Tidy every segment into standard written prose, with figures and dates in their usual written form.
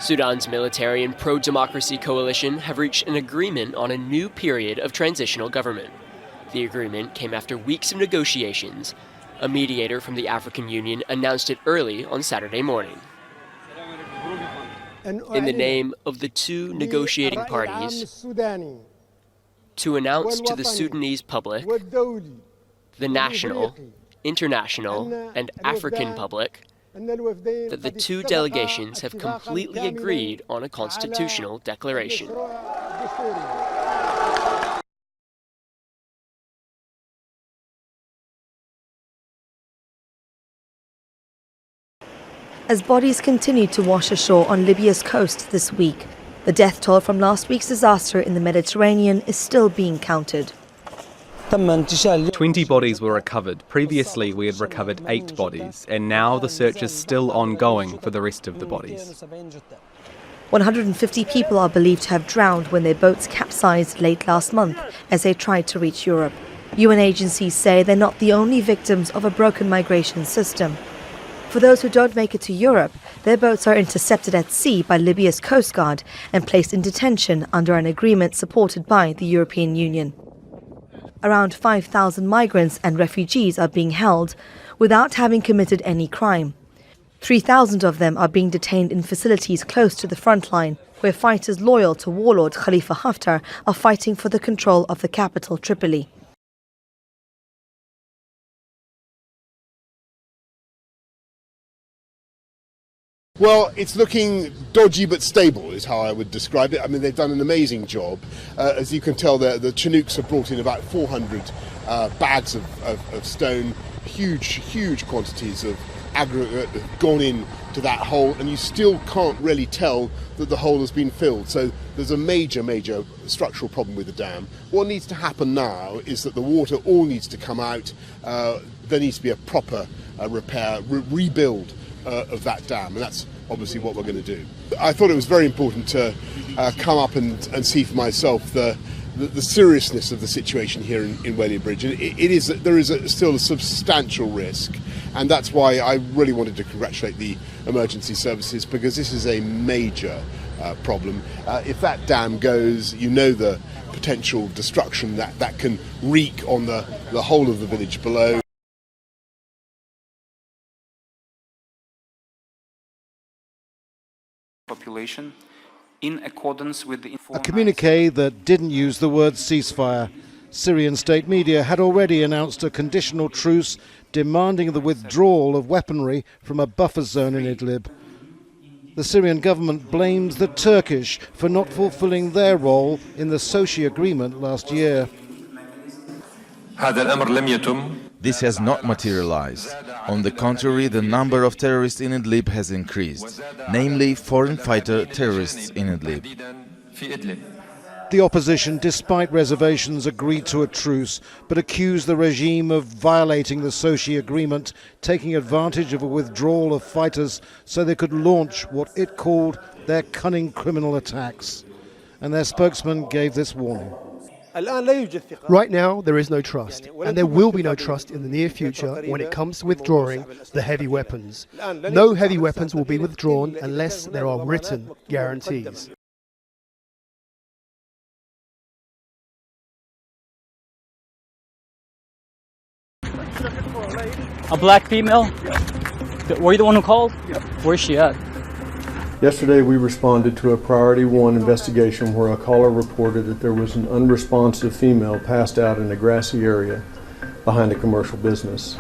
Sudan's military and pro-democracy coalition have reached an agreement on a new period of transitional government. The agreement came after weeks of negotiations. A mediator from the African Union announced it early on Saturday morning. In the name of the two negotiating parties, to announce to the Sudanese public, the national, international, and African public, that the two delegations have completely agreed on a constitutional declaration. As bodies continue to wash ashore on Libya's coast this week, the death toll from last week's disaster in the Mediterranean is still being counted. 20 bodies were recovered. Previously, we had recovered 8 bodies, and now the search is still ongoing for the rest of the bodies. 150 people are believed to have drowned when their boats capsized late last month as they tried to reach Europe. UN agencies say they're not the only victims of a broken migration system. For those who don't make it to Europe, their boats are intercepted at sea by Libya's Coast Guard and placed in detention under an agreement supported by the European Union. Around 5,000 migrants and refugees are being held without having committed any crime. 3,000 of them are being detained in facilities close to the front line, where fighters loyal to warlord Khalifa Haftar are fighting for the control of the capital, Tripoli. Well, it's looking dodgy but stable is how I would describe it. I mean, they've done an amazing job. As you can tell, the Chinooks have brought in about 400 bags of stone, huge quantities of aggregate have gone in to that hole, and you still can't really tell that the hole has been filled. So there's a major structural problem with the dam. What needs to happen now is that the water all needs to come out. There needs to be a proper repair, rebuild of that dam, and that's obviously what we're going to do. I thought it was very important to come up and see for myself the seriousness of the situation here in Whaley Bridge. And there is still a substantial risk, and that's why I really wanted to congratulate the emergency services, because this is a major problem. If that dam goes, you know the potential destruction that can wreak on the whole of the village below. Population in accordance with the a communique that didn't use the word ceasefire. Syrian state media had already announced a conditional truce demanding the withdrawal of weaponry from a buffer zone in Idlib. The Syrian government blames the Turkish for not fulfilling their role in the Sochi agreement last year. This has not materialized. On the contrary, the number of terrorists in Idlib has increased, namely foreign fighter terrorists in Idlib. The opposition, despite reservations, agreed to a truce, but accused the regime of violating the Sochi agreement, taking advantage of a withdrawal of fighters so they could launch what it called their cunning criminal attacks. And their spokesman gave this warning. Right now, there is no trust, and there will be no trust in the near future when it comes to withdrawing the heavy weapons. No heavy weapons will be withdrawn unless there are written guarantees. A black female? Were you the one who called? Where's she at? Yesterday, we responded to a Priority 1 investigation where a caller reported that there was an unresponsive female passed out in a grassy area behind a commercial business.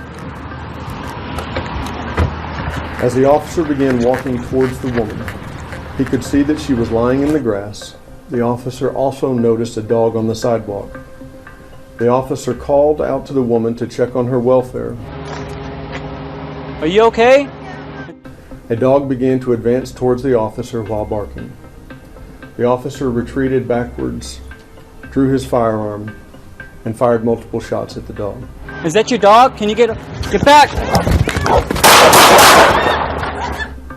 As the officer began walking towards the woman, he could see that she was lying in the grass. The officer also noticed a dog on the sidewalk. The officer called out to the woman to check on her welfare. Are you okay? A dog began to advance towards the officer while barking. The officer retreated backwards, drew his firearm, and fired multiple shots at the dog. Is that your dog? Can you get back?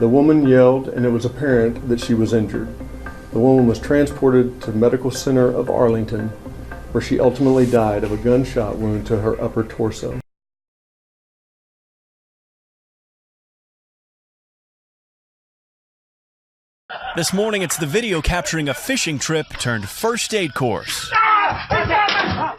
The woman yelled, and it was apparent that she was injured. The woman was transported to the Medical Center of Arlington, where she ultimately died of a gunshot wound to her upper torso. This morning, it's the video capturing a fishing trip turned first aid course.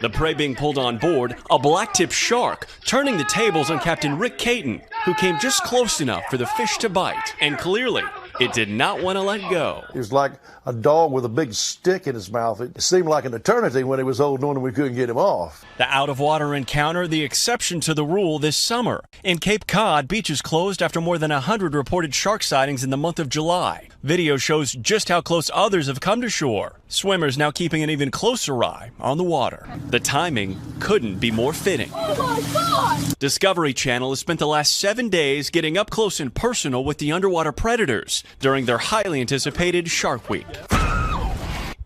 The prey being pulled on board, a black-tipped shark, turning the tables on Captain Rick Caton, who came just close enough for the fish to bite. And clearly, it did not want to let go. He was like a dog with a big stick in his mouth. It seemed like an eternity when he was holding on and we couldn't get him off. The out-of-water encounter, the exception to the rule this summer. In Cape Cod, beaches closed after more than 100 reported shark sightings in the month of July. Video shows just how close others have come to shore. Swimmers now keeping an even closer eye on the water. The timing couldn't be more fitting. Oh my God! Discovery Channel has spent the last 7 days getting up close and personal with the underwater predators during their highly anticipated Shark Week.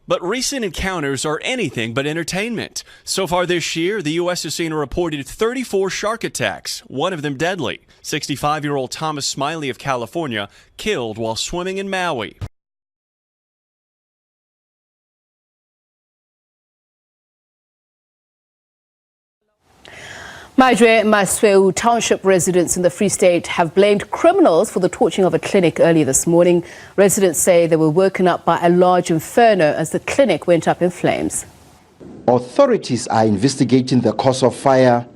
But recent encounters are anything but entertainment. So far this year, the U.S. has seen a reported 34 shark attacks, one of them deadly. 65-year-old Thomas Smiley of California killed while swimming in Maui. Maidre Masweu Township residents in the Free State have blamed criminals for the torching of a clinic early this morning. Residents say they were woken up by a large inferno as the clinic went up in flames. Authorities are investigating the cause of fire.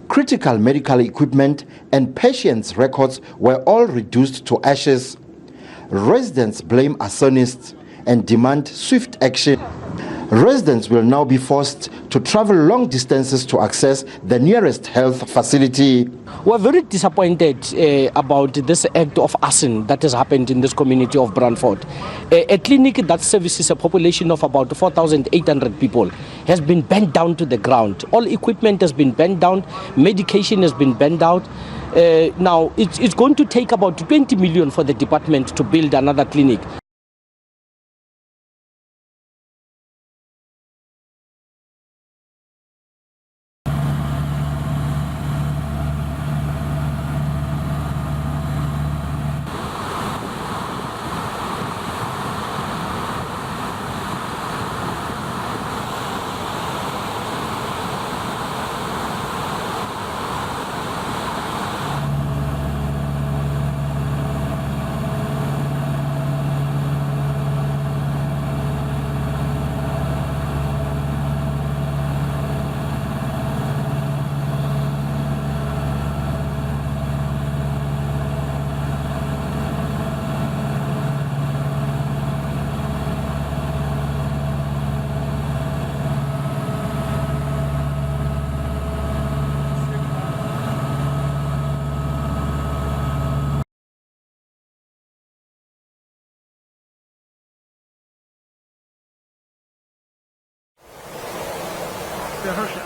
Critical medical equipment and patients' records were all reduced to ashes. Residents blame arsonists and demand swift action. Residents will now be forced to travel long distances to access the nearest health facility. We're very disappointed about this act of arson that has happened in this community of Brantford. A clinic that services a population of about 4,800 people has been bent down to the ground. All equipment has been bent down, medication has been bent out. Now, it's going to take about 20 million for the department to build another clinic.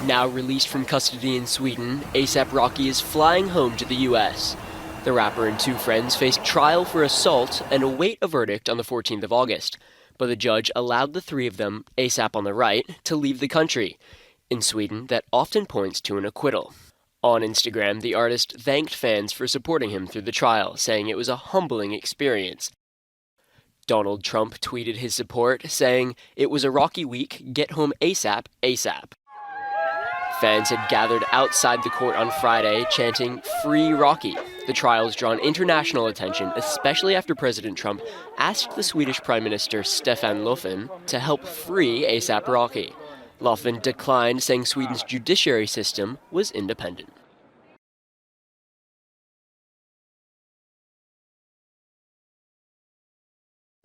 Now released from custody in Sweden, ASAP Rocky is flying home to the U.S. The rapper and two friends faced trial for assault and await a verdict on the 14th of August. But the judge allowed the three of them, ASAP on the right, to leave the country. In Sweden, that often points to an acquittal. On Instagram, the artist thanked fans for supporting him through the trial, saying it was a humbling experience. Donald Trump tweeted his support, saying, "It was a rocky week, get home ASAP, ASAP." Fans had gathered outside the court on Friday, chanting, "Free Rocky." The trial's drawn international attention, especially after President Trump asked the Swedish Prime Minister Stefan Löfven to help free ASAP Rocky. Löfven declined, saying Sweden's judiciary system was independent.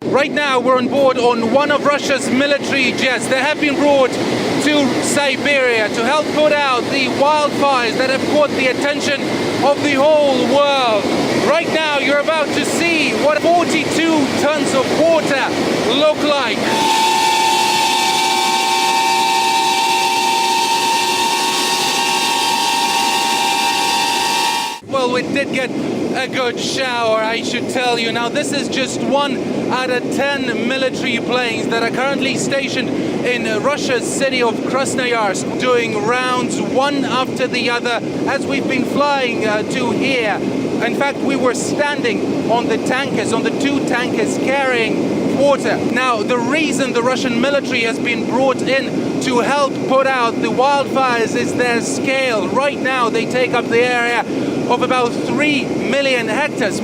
Right now, we're on board on one of Russia's military jets. They have been brought to Siberia to help put out the wildfires that have caught the attention of the whole world. Right now, you're about to see what 42 tons of water look like. Well, we did get a good shower, I should tell you. Now, this is just 1 out of 10 military planes that are currently stationed in Russia's city of Krasnoyarsk, doing rounds one after the other as we've been flying to here. In fact, we were standing on the tankers, on the two tankers carrying water. Now, the reason the Russian military has been brought in to help put out the wildfires is their scale. Right now, they take up the area of about 3 million hectares.